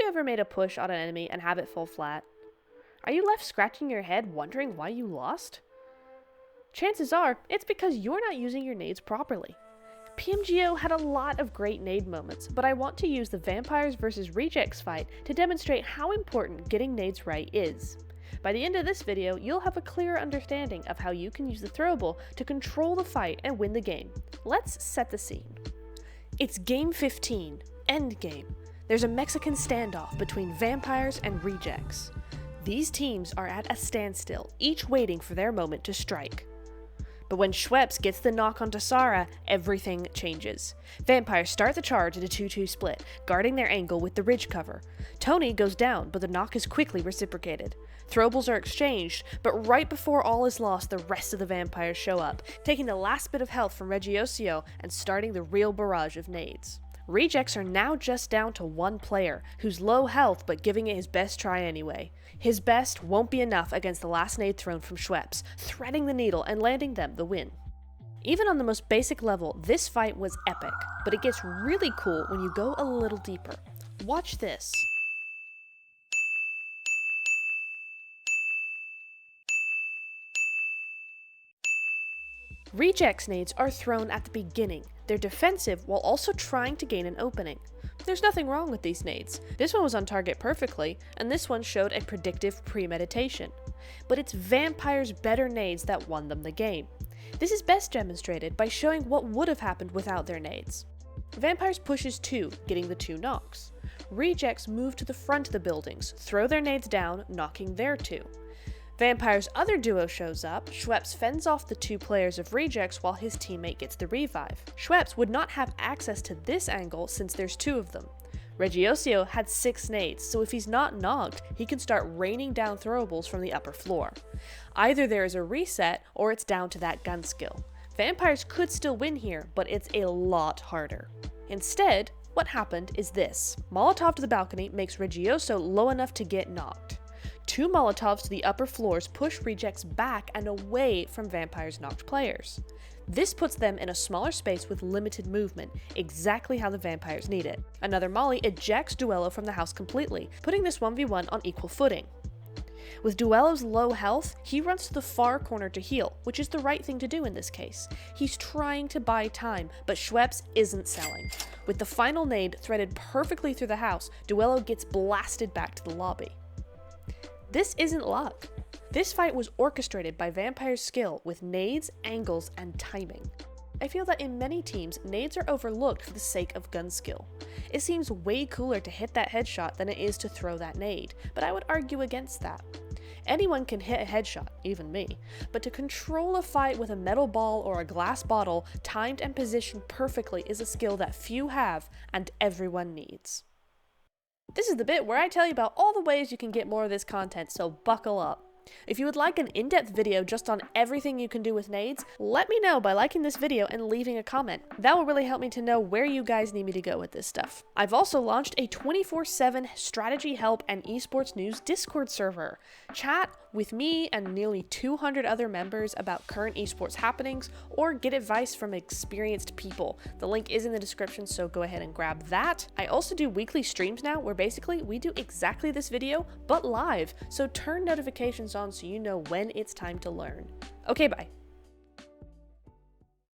you ever made a push on an enemy and have it fall flat? Are you left scratching your head wondering why you lost? Chances are, it's because you're not using your nades properly. PMGO had a lot of great nade moments, but I want to use the Vampires vs Rejects fight to demonstrate how important getting nades right is. By the end of this video, you'll have a clearer understanding of how you can use the throwable to control the fight and win the game. Let's set the scene. It's game 15, endgame. There's a Mexican standoff between Vampires and Rejects. These teams are at a standstill, each waiting for their moment to strike. But when Schweppes gets the knock onto Sara, everything changes. Vampires start the charge in a 2-2 split, guarding their angle with the ridge cover. Tony goes down, but the knock is quickly reciprocated. Throwables are exchanged, but right before all is lost, the rest of the Vampires show up, taking the last bit of health from Regiosio and starting the real barrage of nades. Rejects are now just down to one player, who's low health but giving it his best try anyway. His best won't be enough against the last nade thrown from Schweppes, threading the needle and landing them the win. Even on the most basic level, this fight was epic, but it gets really cool when you go a little deeper. Watch this. Rejects nades are thrown at the beginning. They're defensive while also trying to gain an opening. There's nothing wrong with these nades. This one was on target perfectly, and this one showed a predictive premeditation. But it's Vampire's better nades that won them the game. This is best demonstrated by showing what would have happened without their nades. Vampires pushes 2, getting the 2 knocks. Rejects move to the front of the buildings, throw their nades down, knocking their 2. Vampire's other duo shows up. Schweppes fends off the 2 players of Rejects while his teammate gets the revive. Schweppes would not have access to this angle since there's 2 of them. Regiosio had 6 nades, so if he's not knocked, he can start raining down throwables from the upper floor. Either there is a reset, or it's down to that gun skill. Vampires could still win here, but it's a lot harder. Instead, what happened is this. Molotov to the balcony makes Regioso low enough to get knocked. 2 Molotovs to the upper floors push Rejects back and away from Vampire's knocked players. This puts them in a smaller space with limited movement, exactly how the Vampires need it. Another Molly ejects Duello from the house completely, putting this 1v1 on equal footing. With Duello's low health, he runs to the far corner to heal, which is the right thing to do in this case. He's trying to buy time, but Schweppes isn't selling. With the final nade threaded perfectly through the house, Duello gets blasted back to the lobby. This isn't luck. This fight was orchestrated by Vampire's skill with nades, angles, and timing. I feel that in many teams, nades are overlooked for the sake of gun skill. It seems way cooler to hit that headshot than it is to throw that nade, but I would argue against that. Anyone can hit a headshot, even me, but to control a fight with a metal ball or a glass bottle timed and positioned perfectly is a skill that few have and everyone needs. This is the bit where I tell you about all the ways you can get more of this content, so buckle up. If you would like an in-depth video just on everything you can do with nades, let me know by liking this video and leaving a comment. That will really help me to know where you guys need me to go with this stuff. I've also launched a 24/7 strategy help and esports news Discord server. Chat with me and nearly 200 other members about current esports happenings, or get advice from experienced people. The link is in the description, so go ahead and grab that. I also do weekly streams now where basically we do exactly this video, but live, so turn notifications on so you know when it's time to learn. Okay, bye.